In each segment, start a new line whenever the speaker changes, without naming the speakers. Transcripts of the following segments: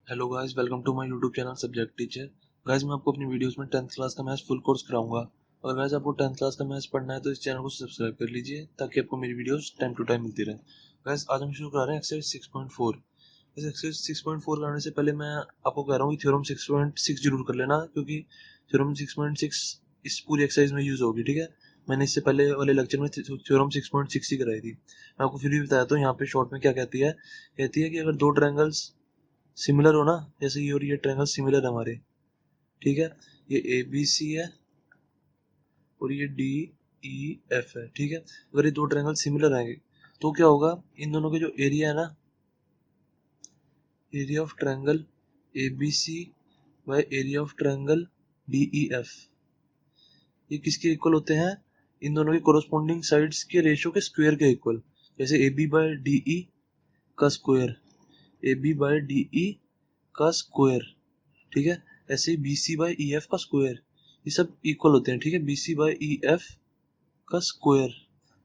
Hello guys, welcome to my YouTube channel subject teacher. Guys, मैं आपको अपनी videos में 10th क्लास का मैथ्स फुल कोर्स कराऊंगा। और गाइस, आपको 10th क्लास का मैथ्स पढ़ना है तो इस चैनल को सब्सक्राइब कर लीजिए ताकि आपको मेरी वीडियोस टाइम टू टाइम मिलती रहे। गाइस, आज हम शुरू कर रहे हैं एक्सरसाइज 6.4। इस एक्सरसाइज 6.4 करने से पहले मैं आपको कह रहा हूँ कि थ्योरम 6.6 जरूर कर लेना, क्योंकि थ्योरम 6.6 इस पूरी एक्सरसाइज में यूज होगी। ठीक है, मैंने इससे पहले वाले लेक्चर में थ्योरम 6.6 ही कराई थी। मैं आपको फिर भी बताया तो यहाँ पे शॉर्ट में क्या कहती है कि अगर दो ट्रायंगल्स सिमिलर हो ना, जैसे ये और ये ट्रायंगल सिमिलर है हमारे। ठीक है, ये ए बी सी है और ये डी ई एफ है। ठीक है, अगर ये दो ट्रायंगल सिमिलर आएंगे तो क्या होगा, इन दोनों के जो एरिया है ना, area of triangle A B C by area of triangle D E F, ये किसके इक्वल होते हैं? इन दोनों के कोरोस्पोंडिंग साइड्स के रेशियो के स्क्वायर के इक्वल। जैसे A B by D E का square, A B by D E का स्क्वायर। ठीक है, ऐसे ही B C by E F का स्क्वायर, ये सब इक्वल होते हैं। ठीक है, B C by E F का स्क्वायर,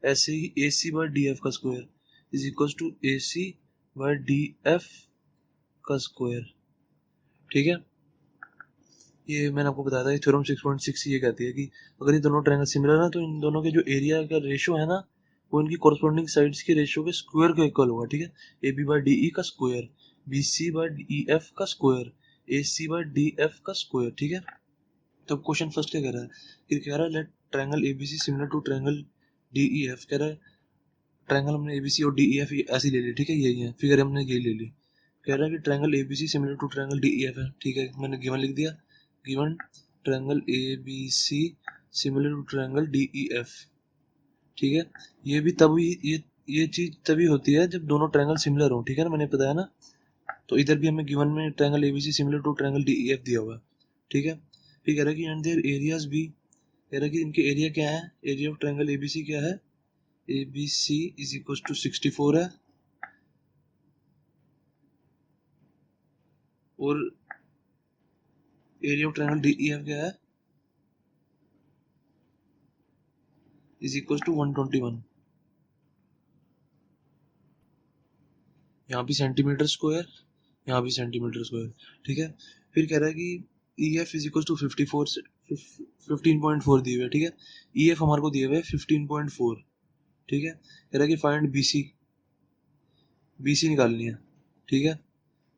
ऐसे ही A C by D F का square is equal to A C by D F का स्क्वायर। ठीक है, ये मैंने आपको बताया था, थ्योरम 6.6 ये कहती है कि अगर ये दोनों ट्रायंगल सिमिलर है तो इन दोनों के जो एरिया का रेशियो है ना, वो इनकी कोरस्पोंडिंग साइड्स के रेशियो के स्क्वायर के इक्वल होगा। ठीक है, A B by D E का square, B C by D F का square, A C by D F का स्क्वायर। ठीक है, तो क्वेश्चन फर्स्ट क्या कह रहा है कि कह रहा है let triangle ABC similar to triangle DEF. कह रहा है ट्रायंगल हमने एबीसी और डीईएफ ऐसी ले ली। ठीक है, यही है फिगर, हमने यही ले ली। कह रहा है कि triangle ABC similar to triangle DEF है। ठीक है, मैंने गिवन लिख दिया, given triangle ABC similar to triangle DEF. ठीक है, ये भी तभी ये चीज तभी होती है जब दोनों ट्रायंगल सिमिलर हो। ठीक है ना, मैंने बताया ना। तो इधर भी हमें गिवन में triangle ABC similar to triangle DEF दिया हुआ है। ठीक है, फिर कह रहा है कि एंड देयर एरियाज भी, कह रहा है कि इनके एरिया क्या है, एरिया ऑफ ट्रायंगल एबीसी क्या है, एबीसी इज इक्वल टू 64 है, और एरिया ऑफ ट्रायंगल डीईएफ क्या है, इज इक्वल टू 121। यहाँ भी सेंटीमीटर स्क्वायर, यहाँ भी सेंटीमीटर स्क्वायर। ठीक है, फिर कह रहा है कि E F is equal to 54 से 15.4 दिए हुए। ठीक है, ई एफ हमारे को दिए हुए 15.4। ठीक है, कह रहा है कि find B C, B C निकालनी है। ठीक है,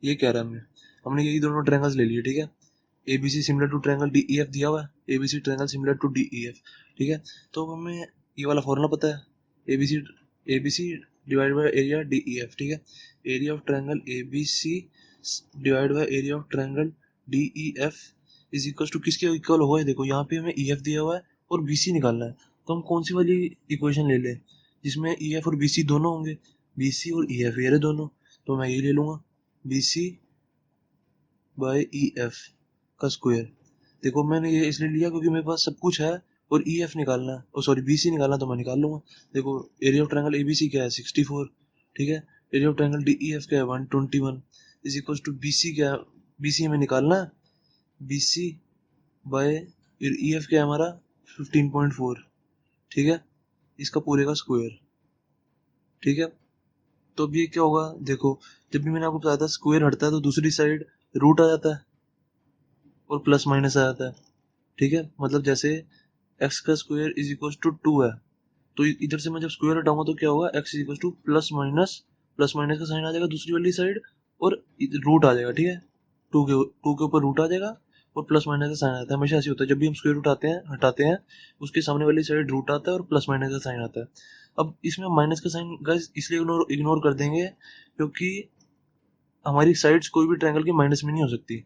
ये कह रहा है हमें, हमने यही दोनों ट्रायंगल्स ले लिए। ठीक है, ABC similar to triangle DEF दिया हुआ है, ABC triangle similar to DEF. ठीक है, तो हमें ये वाला फॉर्मूला पता है, ABC ABC divide by area DEF. ठीक है, area of triangle ABC divide by area of triangle DEF is equal to किसके इक्वल होगा? देखो यहाँ पे हमें ईएफ दिया हुआ है और बीसी निकालना है, तो हम कौन सी वाली इक्वेशन ले लें जिसमें ईएफ और बीसी दोनों होंगे? बीसी और ईएफ ये रहे दोनों, तो मैं ये ले लूंगा, बीसी बाय ई एफ का स्क्वायर। देखो मैंने ये इसलिए लिया क्योंकि मेरे पास सब कुछ है, और ई एफ निकालना है, और सॉरी बी सी निकालना, तो मैं निकाल लूंगा। देखो area of triangle A B C क्या है, 64। ठीक है, area of triangle D E F क्या है, 121 is equal to B C क्या है, बी सी हमें निकालना है, B C by E F क्या है हमारा 15.4। ठीक है, इसका पूरे का स्क्वायर। ठीक है, तो अब ये क्या होगा, देखो जब भी मैंने आपको बताया था स्क्वायर हटता है तो दूसरी साइड रूट आ जाता है और प्लस माइनस आ जाता है। ठीक है, मतलब जैसे एक्स का स्क्वायर इज इक्वल टू 2 है, तो इधर से मैं जब स्क्वायर हटाऊंगा तो क्या होगा, x is equal to plus minus का साइन आ जाएगा दूसरी वाली साइड, और रूट आ जाएगा। ठीक है, टू के ऊपर रूट आ जाएगा और प्लस माइनस का साइन आता है। हमेशा ऐसे होता है, जब भी हम स्क्वायर उठाते हैं हटाते हैं, उसके सामने वाली साइड रूट आता है और प्लस माइनस का साइन आता है। अब इसमें माइनस का साइन गाइस इसलिए इग्नोर कर देंगे क्योंकि हमारी साइड्स कोई भी ट्रायंगल के माइनस में नहीं हो सकती।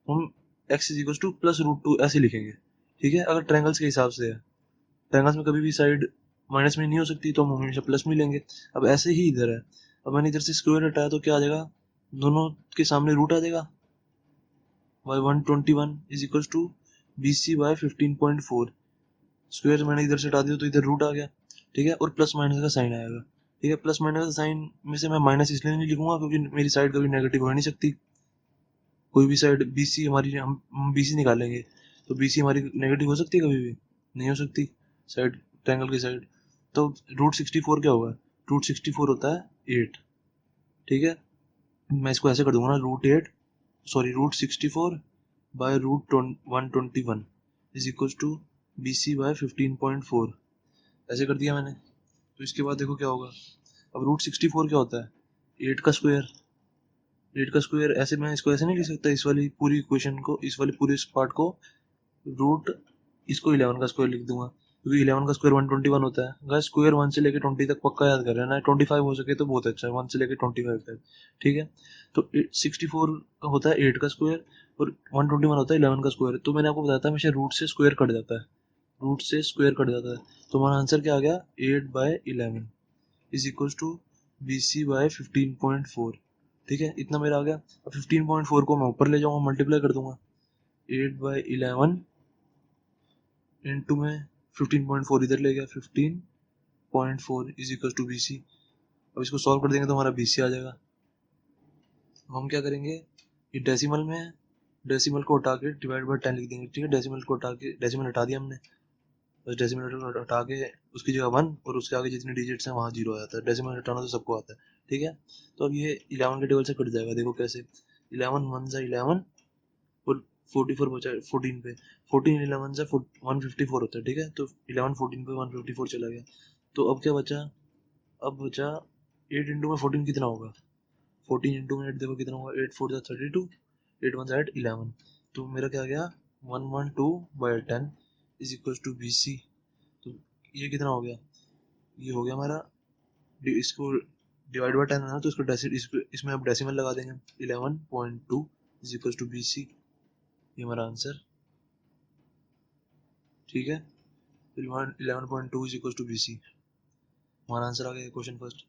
हम X is equal to plus root 2 ऐसे लिखेंगे। ठीक है, अगर ट्रायंगल्स के हिसाब से है, ट्रायंगल्स में कभी भी साइड माइनस में नहीं हो सकती तो हम हमेशा प्लस में लेंगे। अब ऐसे ही इधर है, अब मैंने इधर से स्क्वायर हटाया तो क्या आ जाएगा, दोनों के सामने रूट आ जाएगा, by 121 is equal to B C by 15.4। Square मैंने इधर से हटा दिया तो इधर रूट आ गया। ठीक है, और प्लस माइनस का साइन आएगा। ठीक है, प्लस माइनस का साइन में से मैं माइनस इसलिए नहीं लिखूंगा क्योंकि मेरी साइड कभी नेगेटिव हो नहीं सकती। कोई भी साइड बी सी हमारी, हम बी सी निकालेंगे तो बी सी हमारी नेगेटिव हो सकती है? कभी भी नहीं हो सकती साइड, ट्रायंगल की साइड। तो रूट 64 क्या होगा, रूट 64 होता है 8। ठीक है, मैं इसको ऐसे कर दूंगा ना, root 8 sorry √64/√121 is equal to BC/15.4। ऐसे कर दिया मैंने। तो इसके बाद देखो क्या होगा। अब √64 क्या होता है? 8 का स्क्वायर। 8 का स्क्वायर ऐसे मैं इसको ऐसे नहीं लिख सकता, इस वाली पूरी इक्वेशन को, इस वाले पूरे पार्ट को रूट इसको 11 का स्क्वायर लिख दूंगा, क्योंकि 11 का स्क्वायर 121 होता है। गाइस स्क्वायर 1 से लेके 20 तक पक्का याद कर रहे हैं ना, 25 हो सके तो बहुत अच्छा है, 1 से लेके 25 तक। ठीक है, तो 64 का होता है 8 का स्क्वायर और 121 होता है 11 का स्क्वायर। तो मैंने आपको बताया था हमेशा रूट से स्क्वायर कट जाता है, रूट से स्क्वायर कट जाता है। तो हमारा आंसर क्या आ गया? 8/11 इज इक्वल टू BC/15.4। ठीक है, इतना मेरा आ गया। अब 15.4 को मैं ऊपर ले जाऊंगा, मल्टीप्लाई कर दूंगा। 8/11 इंटू में 15.4 इधर ले गया, 15.4 इज इक्वल टू BC। अब इसको सॉल्व कर देंगे तो हमारा BC आ जाएगा। हम क्या करेंगे, ये डेसिमल में है, डेसिमल को हटा के डिवाइड बाय 10 लिख देंगे। ठीक है, डेसिमल को हटा के, डेसिमल हटा दिया हमने, बस डेसिमल हटा के उसकी जगह 1 और उसके आगे जितने डिजिट्स हैं वहाँ 0 आ जाता है। डेसिमल हटाना तो सबको आता है। ठीक है, तो अब ये 11 के टेबल से कट जाएगा। देखो कैसे, 11 1 जा 11 और 44 बचा 14 पे, 14 11 से 154 होता है। ठीक है, तो 11 14 पे 154 चला गया। तो अब क्या बचा? अब बचा 8 इंटू में 14 कितना होगा? 14 इंटू में 8 देखो कितना होगा, 8 4 जा 32, 8 1 जा 8 11। तो मेरा क्या आ गया? 112/10 इज इक्वल टू BC। तो ये कितना हो गया? ये हो गया हमारा, इसको डिवाइड बाय 10 है ना, तो इसमें अब डेसिमल लगा देंगे। 11.2 इज इक्वल टू BC, ये हमारा आंसर। ठीक है, 11.2 इज इक्वल टू BC, हमारा आंसर आ गया क्वेश्चन फर्स्ट।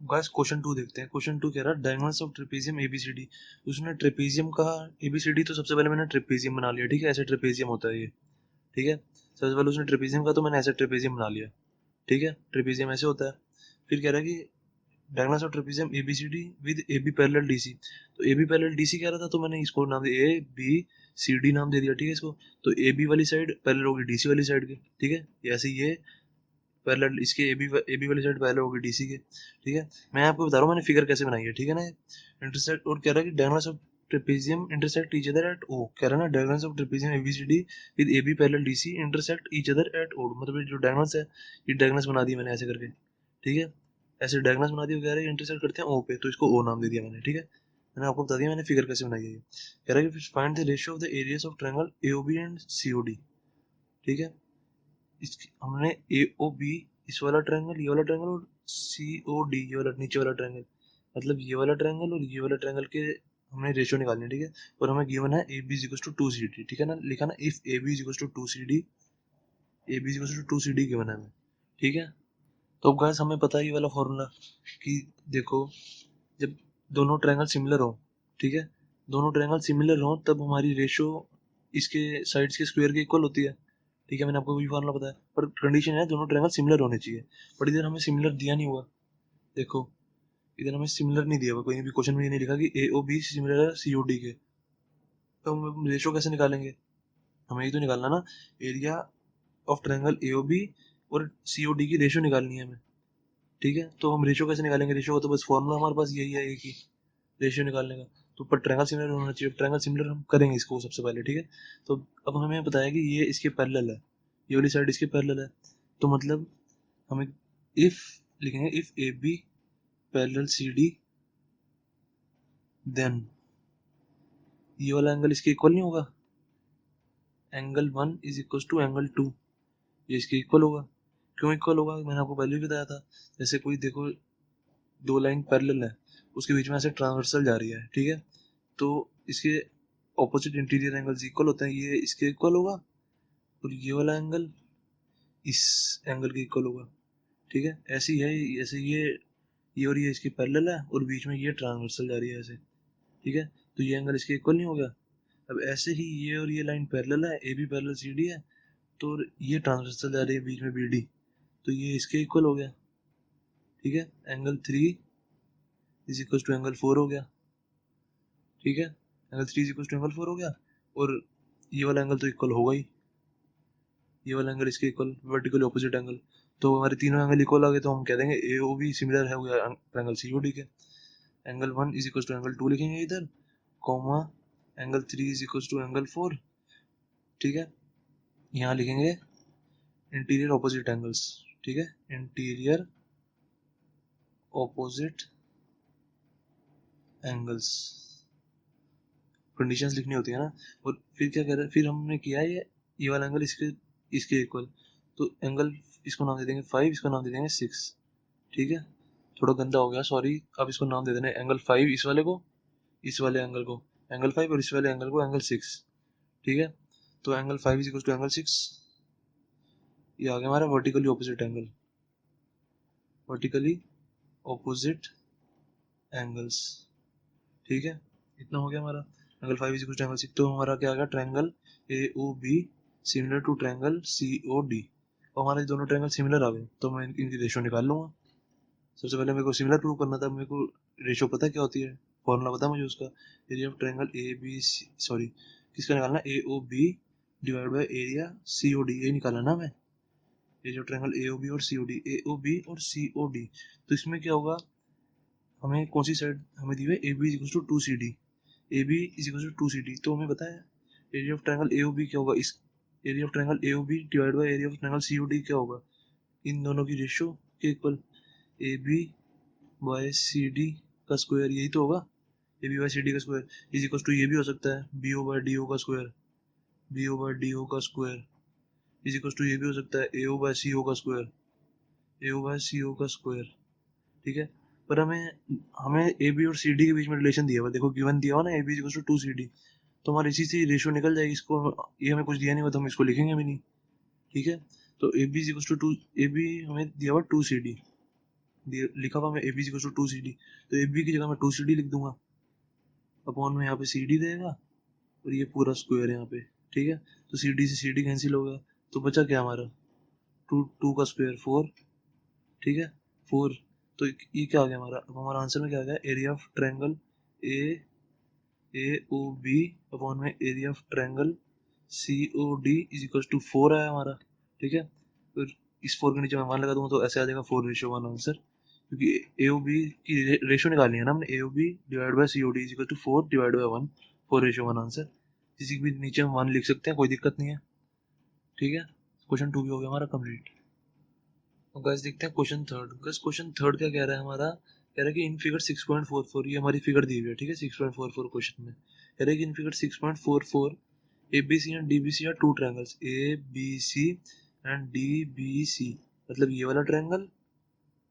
गाइस क्वेश्चन 2 देखते हैं। क्वेश्चन 2 कह रहा है डायगोनल्स ऑफ ट्रेपेजियम ABCD। उसने ट्रेपेजियम का ABCD, तो सबसे पहले मैंने ट्रेपेजियम बना लिया। ठीक है, ऐसे ट्रेपेजियम होता है ये। ठीक है, सबसे पहले उसने ट्रेपेजियम का, तो मैंने ऐसे ट्रेपेजियम बना लिया। ठीक है, ट्रेपेजियम ऐसे होता है। फिर कह रहा है कि diagonals of trapezium ABCD with AB parallel DC। तो AB पैरेलल DC कह रहा था, तो मैंने इसको नाम दिया ABCD नाम दे दिया। ठीक है, इसको तो AB वाली साइड पैरेलल होगी DC वाली साइड के। ठीक है, ऐसे ये पैरेलल, इसके AB वाली साइड पैरेलल होगी DC के। ठीक है, मैं आपको बता रहा हूँ मैंने फिगर कैसे बनाई है। ठीक है ना, इंटरसेक्ट, और कह रहा है कि diagonals of trapezium intersect each other at O। कह रहा है ना diagonals of trapezium ABCD with AB parallel DC intersect each other at O, मतलब ये जो डायगोनल्स है, ये डायगोनल्स बना दिए मैंने ऐसे करके। ठीक है, ऐसे डायगोनल्स बना दिए, कह रहा है इंटरसेक्ट करते हैं O पे, तो इसको O नाम दे दिया मैंने। ठीक है, मैंने आपको बता दिया मैंने फिगर कैसे बनाई है। कह रहा है कि find the ratio of the areas of triangle AOB and COD। ठीक है, हमने AOB इस वाला ट्रायंगल, ये वाला ट्रायंगल, और COD ये वाला नीचे वाला ट्रायंगल, मतलब ये वाला ट्रायंगल और ये वाला ट्रायंगल के हमने रेशियो निकालनी है। ठीक है, और हमें गिवन है AB is equal to 2CD। ठीक है ना, लिखा ना, if AB is equal to 2CD, AB is equal to 2CD given है हमें। ठीक है, तो अब गाइस हमें पता है ये वाला फॉर्मूला, कि देखो जब दोनों ट्रायंगल सिमिलर हो, ठीक है, दोनों ट्रायंगल सिमिलर हो तब हमारी रेशियो इसके साइड्स के स्क्वायर के इक्वल होती है। ठीक है, मैंने आपको वही फॉर्मूला बताया, पर कंडीशन है दोनों ट्रायंगल सिमिलर होने चाहिए। पर इधर हमें सिमिलर दिया नहीं हुआ। देखो इधर हमें सिमिलर नहीं दिया हुआ, कोई भी क्वेश्चन में ये नहीं लिखा कि AOB सिमिलर है COD के। तो हम रेशियो कैसे निकालेंगे? हमें ये तो निकालना ना, एरिया ऑफ ट्रायंगल AOB और COD की रेशियो निकालनी है हमें। ठीक है, तो हम रेशियो कैसे निकालेंगे? रेशियो का तो बस फॉर्मूला हमारे पास यही है एक ही, रेशियो निकालने का। तो पर ट्रायंगल सिमिलर होना चाहिए, ट्रायंगल सिमिलर हम करेंगे इसको सबसे पहले। ठीक है, तो अब हमें बताया कि ये इसके पैरेलल है, ये वाली साइड इसके पैरेलल है, तो मतलब हमें इफ लिखेंगे, if AB parallel CD then ये वाला एंगल इसके इक्वल नहीं होगा, angle 1 is equal to angle 2, ये इसके इक्वल होगा। क्यों इक्वल होगा? मैंने आपको पहले भी बताया था, जैसे कोई देखो दो लाइन पैरेलल है, उसके बीच में ऐसे ट्रांसवर्सल जा रही है। ठीक है, तो इसके ऑपोजिट इंटीरियर एंगल्स इक्वल होते हैं, ये इसके इक्वल होगा और ये वाला एंगल इस एंगल के इक्वल होगा। ठीक है, ऐसे ही है, ऐसे ये और ये इसके पैरेलल है और बीच में ये ट्रांसवर्सल जा रही है ऐसे। ठीक है, तो ये एंगल इसके इक्वल नहीं हो गया। अब ऐसे ही ये और ये लाइन पैरेलल है, AB पैरेलल CD है, तो ये ट्रांसवर्सल जा रही है बीच में BD, तो ये इसके इक्वल हो गया। ठीक है, angle 3 is equal to angle 4 हो गया। ठीक है, angle 3 is equal to angle 4 हो गया, और ये वाला एंगल तो इक्वल होगा ही, ये वाला एंगल इसके इक्वल, वर्टिकली ऑपोजिट एंगल। तो हमारे तीनों एंगल इक्वल आ गए, तो हम कह देंगे AOB सिमिलर है एंगल COD के। Angle 1 is equal to angle 2 लिखेंगे इधर, comma angle 3 is equal to angle 4, ठीक है। यहाँ लिखेंगे इंटीरियर ऑपोजिट एंगल्स, ठीक है, इंटीरियर ऑपोजिट एंगल्स, कंडीशंस लिखनी होती है ना। और फिर क्या कह रहे हैं, फिर हमने किया ये वाला एंगल इसके इसके इक्वल, तो एंगल इसको नाम दे देंगे 5, इसको नाम दे देंगे 6, ठीक है। थोड़ा गंदा हो गया, सॉरी। अब इसको नाम दे देना एंगल 5 इस वाले को, इस वाले एंगल को एंगल 5, और इस वाले एंगल को एंगल 6, ठीक है। तो angle 5 is equal to angle 6, ये आ गया हमारा vertically opposite angle, vertically opposite angles, ठीक है। इतना हो गया हमारा angle 5 is equal to angle 6। तो हमारा क्या आ गया, triangle A O B similar to triangle C O D. और हमारे दोनों ट्रायंगल सिमिलर आ गए, तो मैं इनकी रेशियो निकाल लूंगा। सबसे पहले मेरे को सिमिलर प्रूव करना था, मेरे को रेशियो पता क्या होती है, फॉर्मूला पता है मुझे उसका, area of triangle A B C, sorry किसका निकालना, A O B divide by area C O D, ये निकाला ना मैं, area of triangle A O B और सी ओ डी, ए ओ बी और सी ओ डी। तो इसमें क्या होगा, हमें कौन सी साइड हमें दी हुई है, A B is to 2 C D, A B is equal to 2 C D. तो हमें पता है area of triangle A O B क्या होगा, इस area of triangle A O B divide by area of triangle C O D क्या होगा, इन दोनों की रेशियो के इक्वल, A B by C D का स्क्वायर, यही तो होगा, A B by C D का स्क्वायर इज इक्वल टू, ये भी हो सकता है B O by D O का square, B O by D O का स्क्वायर इज इक्वल टू, ये भी हो सकता है ए ओ बाय सी ओ का स्क्वायर, ए ओ बाय सी ओ का स्क्वायर, ठीक है। पर हमें हमें ए बी और सी डी के बीच में रिलेशन दिया हुआ, देखो गिवन दिया हुआ ना, A B is equal to 2 C D, तो हमारे इसी से रेशियो निकल जाएगी। इसको ये हमें कुछ दिया नहीं हुआ तो हम इसको लिखेंगे भी नहीं, ठीक है। तो A B equal to 2, A B हमें दिया हुआ 2 सी डी, लिखा हुआ हमें A B equal to 2 C D, तो ए बी की जगह मैं 2 सी डी लिख दूंगा, अपॉन में यहाँ पे सी डी रहेगा, और ये पूरा स्क्वायर यहाँ पे, ठीक है। तो सी डी से सी डी कैंसिल हो गया, तो बचा क्या हमारा, टू, टू का स्क्वायर 4, ठीक है, 4। तो ये क्या आ गया हमारा, अब हमारा आंसर में क्या आ गया, area of triangle A A O B upon में area of triangle C O D is equal to 4 आया हमारा, ठीक है। फिर इस 4 के नीचे मैं 1 लगा दूंगा तो ऐसे आ जाएगा 4:1 आंसर, क्योंकि ए ओ बी की रेशियो निकालनी है ना हमने, A O B divide by C O D is equal to 4 divide by 1, 4:1 answer. किसी भी नीचे हम 1 लिख सकते हैं, कोई दिक्कत नहीं है, ठीक है। क्वेश्चन 2 भी हो गया हमारा कंप्लीट। और गाइस देखते हैं question third. Guys question third क्या कह रहा है हमारा, कह रहा है कि इन फिगर 6.44, ये हमारी फिगर दी हुई है, ठीक है, 6.44 क्वेश्चन में कह रहा है कि in figure 6.44 ABC and DBC are two triangles, ABC and DBC, मतलब ये वाला ट्रायंगल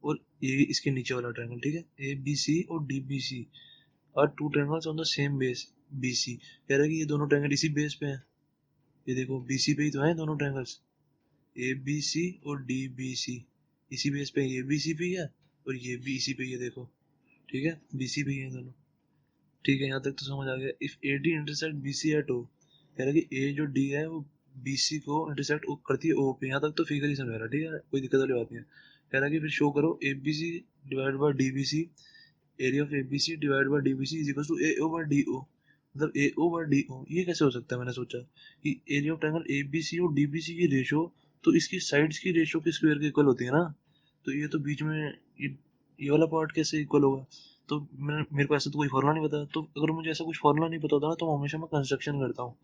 और ये इसके नीचे वाला ट्रायंगल, ठीक है, ABC और DBC are two triangles on the same base BC। कह रहा है कि ये दोनों ट्रायंगल इसी बेस पे हैं, ये देखो BC पे ही तो है दोनों ट्रायंगल्स, ABC और DBC इसी बेस पे, ये भी इसी पे ही है और ये भी इसी पे ही है, देखो, ठीक है, BC पे ही है दोनों, ठीक है। यहाँ तक तो समझ आ गया। If AD intersect BC at O, कह रहा है कि A जो D है वो BC को इंटरसेक्ट करती है O पे, यहाँ तक तो फिगर ही समझ रहा है, ठीक है, कोई दिक्कत वाली बात नहीं है। कह रहा है कि फिर शो करो ABC divide by DBC, area of ABC divide by DBC is equal to AO by DO, मतलब AO बाय DO, ये कैसे हो सकता है। मैंने सोचा कि एरिया ऑफ ट्रायंगल ABC और DBC की रेशियो तो इसकी साइड्स की रेशियो के स्क्वायर के इक्वल होती है ना, तो ये तो बीच में ये वाला पार्ट कैसे इक्वल होगा। तो मेरे को ऐसा तो कोई फॉर्मूला नहीं पता, तो अगर मुझे ऐसा कुछ फॉर्मूला नहीं पता होता ना, तो हमेशा मैं कंस्ट्रक्शन करता हूँ।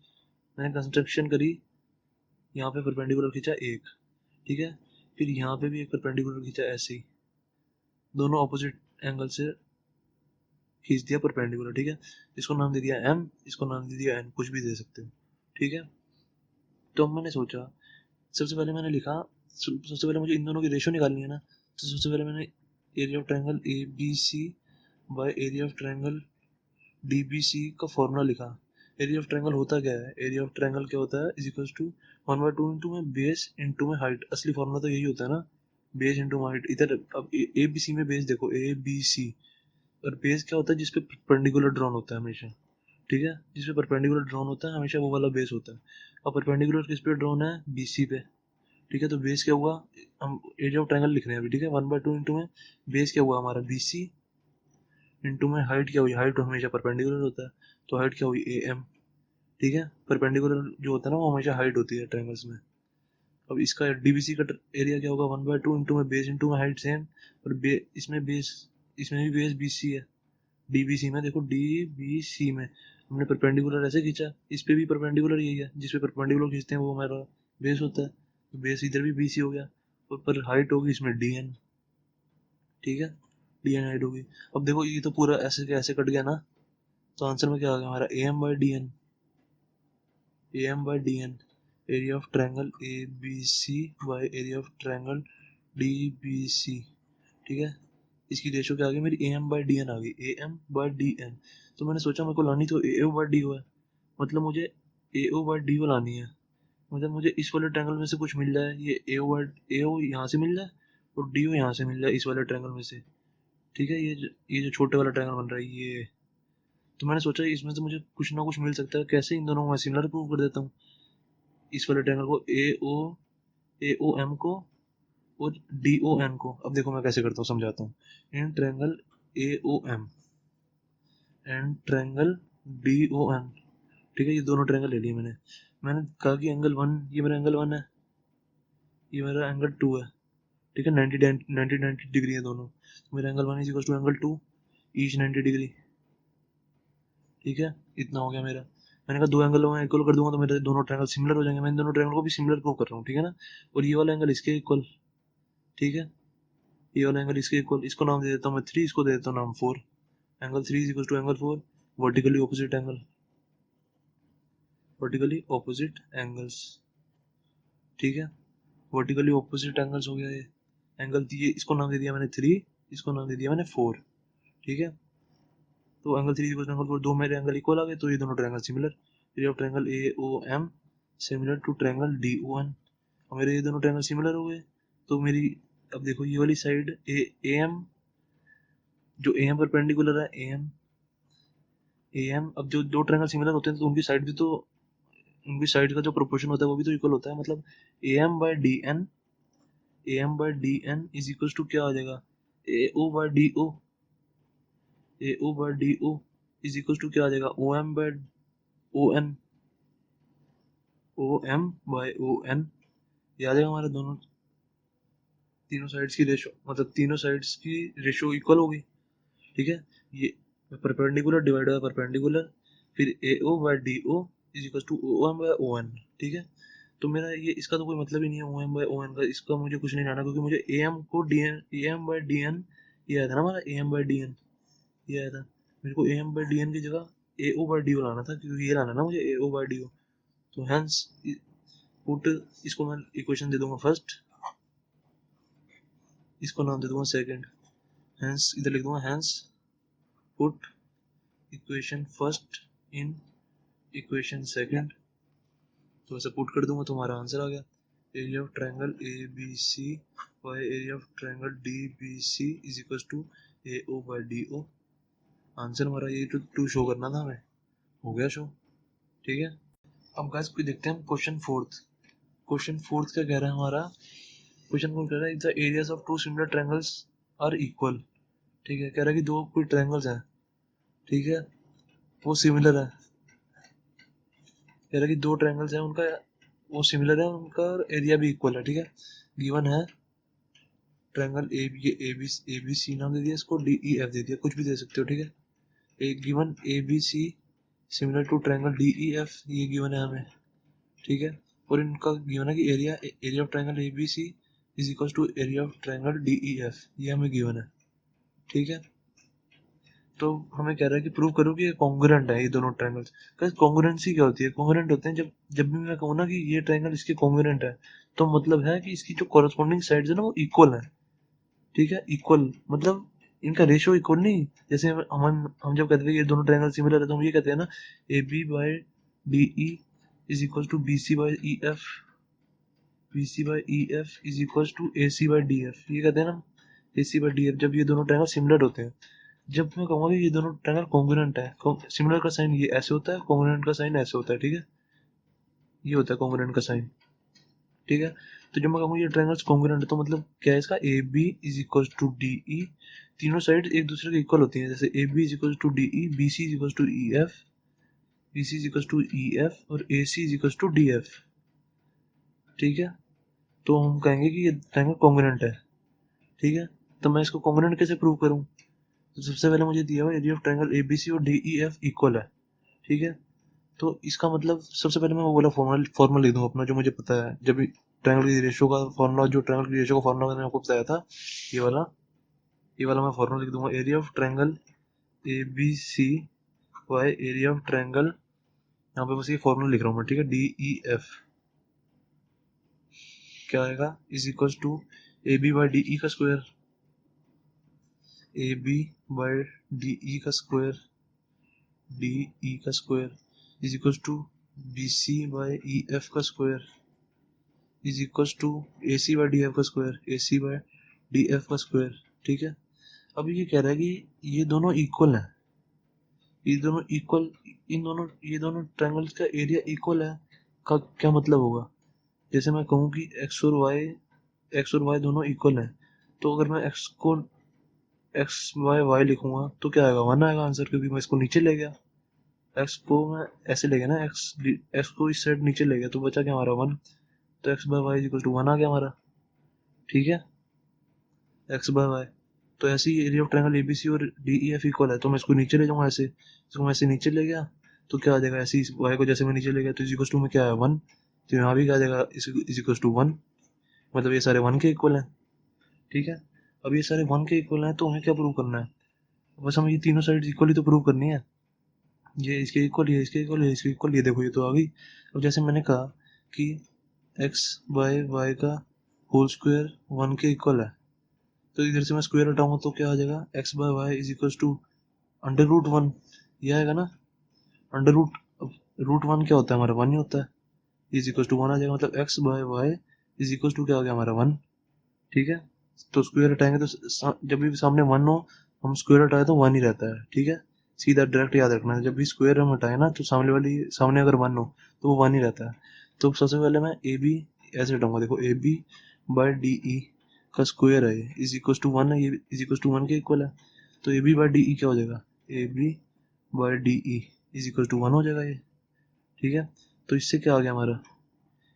मैंने कंस्ट्रक्शन करी, यहाँ पे परपेंडिकुलर खींचा एक, ठीक है, फिर यहाँ पे भी एक परपेंडिकुलर खींचा ऐसे ही, दोनों ऑपोजिट एंगल से खींच दिया परपेंडिकुलर, ठीक है। इसको नाम दे दिया M, इसको नाम दे दिया N, कुछ भी दे सकते हो, ठीक है। तो अब मैंने सोचा, सबसे पहले मैंने लिखा, सबसे पहले मुझे इन दोनों की रेशियो निकालनी है ना, तो सबसे पहले मैंने area of triangle ABC by area of triangle DBC का फॉर्मूला लिखा। एरिया ऑफ ट्रायंगल होता क्या है, एरिया ऑफ ट्रायंगल क्या होता है, इज इक्वल्स टू 1/2 इंटू में बेस इंटू में हाइट, असली फॉर्मूला तो यही होता है ना, बेस इंटू हाइट। इधर अब ABC में बेस देखो, ABC, और बेस क्या होता है, जिसपे परपेंडिकुलर ड्रॉन होता है हमेशा, ठीक है, जिसपे परपेंडिकुलर ड्रॉन होता है हमेशा वो वाला बेस होता है। अब परपेंडिकुलर किस पे ड्रॉन है, BC पे, ठीक है। तो बेस क्या हुआ, हम एरिया ऑफ ट्रायंगल लिख रहे हैं अभी, ठीक है, 1/2 इंटू में बेस क्या हुआ हमारा BC, इंटू में हाइट क्या हुई, हाइट हमेशा परपेंडिकुलर होता है, तो हाइट क्या हुई AM, ठीक है। परपेंडिकुलर जो होता है ना वो हमेशा हाइट होती है ट्रायंगल्स में। अब इसका DBC का एरिया क्या होगा, 1/2 इंटू में बेस इंटू में हाइट सेम, और इसमें बेस, इसमें भी बेस BC है, DBC में देखो DBC में, हमने परपेंडिकुलर ऐसे खींचा, इस पे भी परपेंडिकुलर यही है, जिस पे परपेंडिकुलर खींचते हैं वो हमारा बेस होता है, तो बेस इधर भी BC हो गया, और पर हाइट होगी इसमें DN, ठीक है, DN हाइट होगी। अब देखो ये तो पूरा ऐसे के ऐसे कट गया ना, तो आंसर में क्या आ गया हमारा AM/DN, AM/DN, area of triangle ABC by area of triangle DBC, ठीक है। इसकी रेशो क्या आ गई मेरी, AM/DN आ गई, AM/DN। तो मैंने सोचा मेरे को लानी तो AO/DO है, मतलब मुझे AO/DO लानी है, मतलब मुझे इस वाले ट्रायंगल में से कुछ मिल जाए, ये AO यहाँ से मिल जाए और DO यहाँ से मिल जाए इस वाले ट्रायंगल में से, ठीक है। ये जो छोटे वाला ट्रायंगल बन रहा है ये, तो मैंने सोचा इसमें से मुझे कुछ ना कुछ मिल सकता है, कैसे इन दोनों को मैं सिमिलर प्रूव कर देता हूँ, इस वाले ट्रायंगल को AOM को और DON को। अब देखो मैं कैसे करता हूँ, समझाता हूँ। In triangle AOM and triangle DON, ठीक है, ये दोनों ट्रायंगल ले लिए मैंने। मैंने कहा कि एंगल 1, ये मेरा एंगल 1 है, ये मेरा एंगल 2 है, ठीक है, 90 डिग्री है दोनों, मेरा angle 1 is equal to angle 2 each 90 degree, ठीक है। इतना हो गया मेरा। मैंने कहा दो एंगल मैं इक्वल कर दूंगा तो मेरे दोनों ट्रायंगल सिमिलर हो जाएंगे, मैं इन दोनों ट्रायंगल को भी सिमिलर प्रूव कर रहा हूँ, ठीक है ना। और ये वाला एंगल इसके इक्वल, ठीक है, ये वाला एंगल इसके इक्वल, इसको नाम दे देता हूँ मैं 3, इसको दे देता हूँ नाम 4, angle 3 is equal to angle 4, vertically opposite angle, vertically opposite angles, ठीक है, वर्टिकली ऑपोजिट एंगल्स हो गया ये एंगल दिए, इसको नाम दे दिया मैंने 3, इसको नाम दे दिया मैंने 4, ठीक है। तो एंगल 3 इक्वल टू एंगल 4, दो मेरे एंगल इक्वल आ गए, तो ये दोनों triangle similar, area of triangle AOM similar to triangle DON, और मेरे ये दोनों ट्रायंगल सिमिलर हो गए। तो मेरी, अब देखो ये वाली साइड AM, जो AM परपेंडिकुलर है, AM, अब जो दो ट्रायंगल सिमिलर होते हैं तो उनकी साइड भी तो, उनकी साइड का जो प्रोपोर्शन होता है वो भी तो इक्वल होता है, मतलब AM/DN, AM/DN is equal to क्या आ जाएगा, AO/DO, AO/DO is equal to क्या आ जाएगा, OM/ON, OM/ON, ये आ जाएगा हमारे दोनों, तीनों साइड्स की रेशो, मतलब तीनों साइड्स की रेशो इक्वल होगी, ठीक है। ये परपेंडिकुलर डिवाइड बाय परपेंडिकुलर, फिर AO/DO is equal to OM/ON, ठीक है। तो मेरा ये, इसका तो कोई मतलब ही नहीं है OM/ON का, इसका मुझे कुछ नहीं लाना, क्योंकि मुझे AM को DN, AM/DN ये आया था ना हमारा, AM/DN ये आया था, मेरे को AM/DN की जगह AO/DO लाना था, क्योंकि ये लाना ना मुझे AO/DO। तो हेंस पुट, इसको मैं इक्वेशन दे दूंगा फर्स्ट, इसको नाम दे दूंगा सेकंड, हेंस इधर लिख दूंगा hence put equation first in equation second, तो ऐसे पुट कर दूंगा तो हमारा आंसर आ गया, area of triangle ABC by area of triangle DBC is equal to AO/DO। Answer हमारा ये टू शो करना था हमें, हो गया शो, ठीक है। अब गाइस कोई देखते हैं हम क्वेश्चन फोर्थ। क्वेश्चन फोर्थ क्या कह रहा है हमारा, क्वेश्चन फोर्थ कह रहा है the areas of two similar triangles are equal, ठीक है। कह रहा है कि दो कोई ट्रायंगल्स हैं, ठीक है, वो सिमिलर है, कह रहा है कि दो ट्रायंगल्स हैं उनका, वो सिमिलर है, उनका एरिया भी इक्वल है, ठीक है। गिवन है ट्रायंगल ABC नाम दे दिया इसको, DEF दे दिया, कुछ भी दे सकते हो, ठीक है। एक given ABC similar to triangle DEF, ये गिवन है हमें, ठीक है। और इनका गिवन है कि area of triangle ABC is equal to area of triangle DEF, ये हमें गिवन है, ठीक है। तो हमें कह रहा है कि प्रूव करो कि ये कॉन्ग्रुएंट है, ये दोनों ट्रायंगल्स। गाइस कॉन्ग्रुएंसी क्या होती है, कॉन्ग्रुएंट होते हैं जब जब भी मैं कहूँ ना कि ये ट्रायंगल इसके कॉन्ग्रुएंट है, तो मतलब है कि इसकी जो कॉरस्पॉन्डिंग साइड्स है ना वो इक्वल है, ठीक है। इक्वल मतलब इनका रेशियो इक्वल नहीं, जैसे हम जब कहते हैं ये दोनों ट्रायंगल सिमिलर है तो हम ये कहते हैं ना AB/DE is equal to BC/EF, BC/EF is equal to AC/DF, ये कहते हैं ना AC/DF, जब ये दोनों ट्रायंगल सिमिलर होते हैं। जब मैं कहूँगा कि ये दोनों ट्रायंगल कॉन्ग्रुएंट है, सिमिलर का साइन ये ऐसे होता है, कॉन्ग्रुएंट का साइन ऐसे होता है, ठीक है, ये होता है कॉन्ग्रुएंट का साइन, ठीक है। तो जब मैं कहूँगा ये ट्रायंगल्स कॉन्ग्रुएंट है तो मतलब क्या है इसका, AB is equal to DE, तीनों साइड एक दूसरे के इक्वल होती हैं, जैसे AB is equal to DE, BC is equal to EF, BC is equal to EF और AC is equal to DF, ठीक है। तो हम कहेंगे कि ये ट्रायंगल कॉन्ग्रुएंट है, ठीक है। तो मैं इसको कॉन्ग्रुएंट कैसे प्रूव करूँ, तो सबसे पहले मुझे दिया हुआ एरिया ऑफ ट्रायंगल ABC और DEF इक्वल है, ठीक है। तो इसका मतलब सबसे पहले मैं वो बोला फॉर्मूला लिख दूंगा अपना जो मुझे पता है, जब भी ट्रायंगल की रेशियो का फॉर्मूला, जो ट्रायंगल की रेशियो का फॉर्मूला मैंने आपको बताया था, ये वाला मैं फॉर्मूला लिख दूंगा। Area of triangle A B C by area of triangle, यहाँ पे बस ये फॉर्मूला लिख रहा हूँ मैं, ठीक है। डी ई एफ क्या आएगा, is equal to A B by D E का square, A B by D E का स्क्वायर, डी ई का square is equal to B C by E F का square is equal to A C by D F का square, A C by D F का square, ठीक है। अब ये कह रहा है कि ये दोनों इक्वल हैं, ये दोनों इक्वल, ये दोनों ट्रायंगल्स का एरिया इक्वल है का क्या मतलब होगा। जैसे मैं कहूँ कि एक्स और वाई दोनों इक्वल हैं, तो अगर मैं एक्स बाय वाई लिखूंगा तो क्या आएगा, 1 आएगा आंसर, क्योंकि मैं इसको नीचे ले गया। एक्स को मैं ऐसे ले गया ना, एक्स को इस साइड नीचे ले गया, तो बचा क्या हमारा 1, तो X by Y equal to 1 आ गया हमारा, ठीक है। एक्स बाय वाई, तो ऐसे ही एरिया ऑफ ट्रायंगल एबीसी और डी ई एफ इक्वल है, तो मैं इसको नीचे ले जाऊंगा ऐसे, इसको मैं ऐसे नीचे ले गया तो क्या आ जाएगा, ऐसे ही वाई को जैसे मैं नीचे ले गया तो इक्वल टू में क्या है 1, तो यहाँ भी क्या आ जाएगा इज इक्वल टू 1, मतलब ये सारे 1 के इक्वल हैं, ठीक है। अब ये सारे 1 के इक्वल हैं तो हमें क्या प्रूव करना है, बस हमें ये तीनों साइड इक्वली तो प्रूव करनी है। ये इसके इक्वल, ये इसके इक्वल, ये इसके इक्वल, ये देखो ये तो आ गई। अब जैसे मैंने कहा कि एक्स बाय वाई का होल स्क्वायर 1 के इक्वल है, तो इधर से मैं स्क्वायर हटाऊंगा तो क्या आ जाएगा, X by Y is equal to under root 1, ये आएगा ना अंडर रूट। रूट 1 क्या होता है हमारा, 1 ही होता है, इज इक्वल टू 1 आ जाएगा, मतलब X by Y is equal to क्या आ गया हमारा 1, ठीक है। तो स्क्वायर हटाएंगे तो जब भी सामने 1 हो, हम स्क्वायर हटाए तो 1 ही रहता है, ठीक है। सीधा डायरेक्ट याद रखना है, जब भी स्क्वायर हम हटाए ना तो सामने अगर 1 हो तो वो 1 ही रहता है। तो सबसे पहले मैं ए बी ऐसे हटाऊंगा, देखो A B by D E का स्क्वायर है, इज इक्वल टू 1 है, ये इज इक्वल टू 1 के इक्वल है, तो A B by D E क्या हो जाएगा, A B by D E is equal to 1 हो जाएगा ये, ठीक है। तो इससे क्या आ गया हमारा,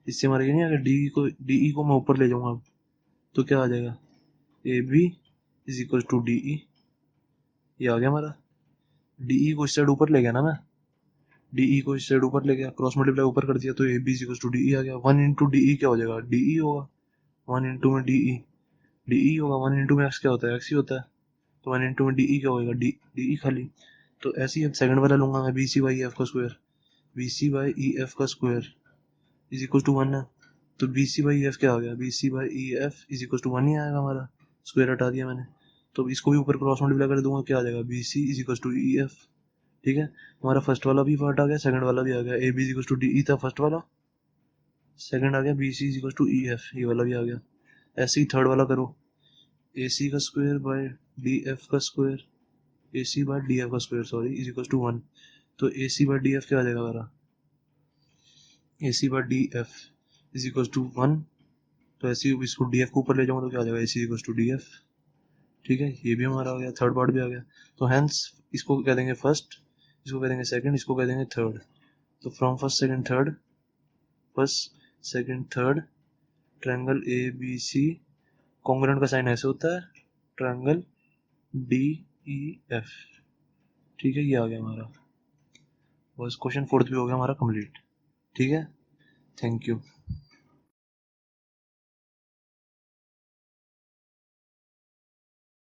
इससे हमारा ये नहीं आ गया, डी ई को मैं ऊपर ले जाऊंगा, तो क्या आ जाएगा, A B is equal to D E, ये आ गया हमारा। डी ई को इस साइड ऊपर ले गया ना मैं, डी ई को इस साइड ऊपर ले गया, क्रॉस मल्टीप्लाई ऊपर कर दिया, तो A B is equal to D E आ गया। 1 इंटू डी ई क्या हो जाएगा, डी ई होगा, 1 इंटू में डी ई, डी ई होगा, 1 इंटू में एक्स क्या होता है, एक्स ही होता है, तो 1 इंटू में डी ई क्या होगा, डी डी ई खाली। तो ऐसे ही अब सेकंड वाला लूंगा मैं, बी सी बाई एफ का square, B C by E F का स्क्वायर इज इक्वल टू 1 है, तो बी सी बाई एफ क्या आ गया, B C by E F is equal to 1 ही आएगा हमारा, स्क्वायर हटा दिया मैंने। तो इसको भी ऊपर क्रॉस मल्टीप्लाई कर दूंगा, क्या आ जाएगा, B C is equal to E F, ठीक है। हमारा फर्स्ट वाला भी पार्ट आ गया, सेकंड वाला भी आ गया, A B is equal to D E था फर्स्ट वाला, सेकंड आ गया B C is equal to E F, ये वाला भी आ गया। ऐसे ही थर्ड वाला करो, ए सी का स्क्वायर बाय डी एफ का square, A C by D F का square sorry is equal to 1, तो A C by D F क्या आ जाएगा हमारा, A C by D F is equal to 1, तो ऐसे ही इसको डी एफ को ऊपर ले जाऊंगा तो क्या आ जाएगा, ए सी इक्वल टू डी एफ, ठीक है। ये भी हमारा आ गया, थर्ड पार्ट भी आ गया। तो हैंस इसको कह देंगे फर्स्ट, इसको कह देंगे सेकंड, इसको कह देंगे थर्ड। तो from first second third triangle A B C, congruent का साइन ऐसे होता है, ट्रायंगल डी ई एफ, ठीक है। ये आ गया हमारा, बस क्वेश्चन फोर्थ भी हो गया हमारा कंप्लीट, ठीक है। Thank you.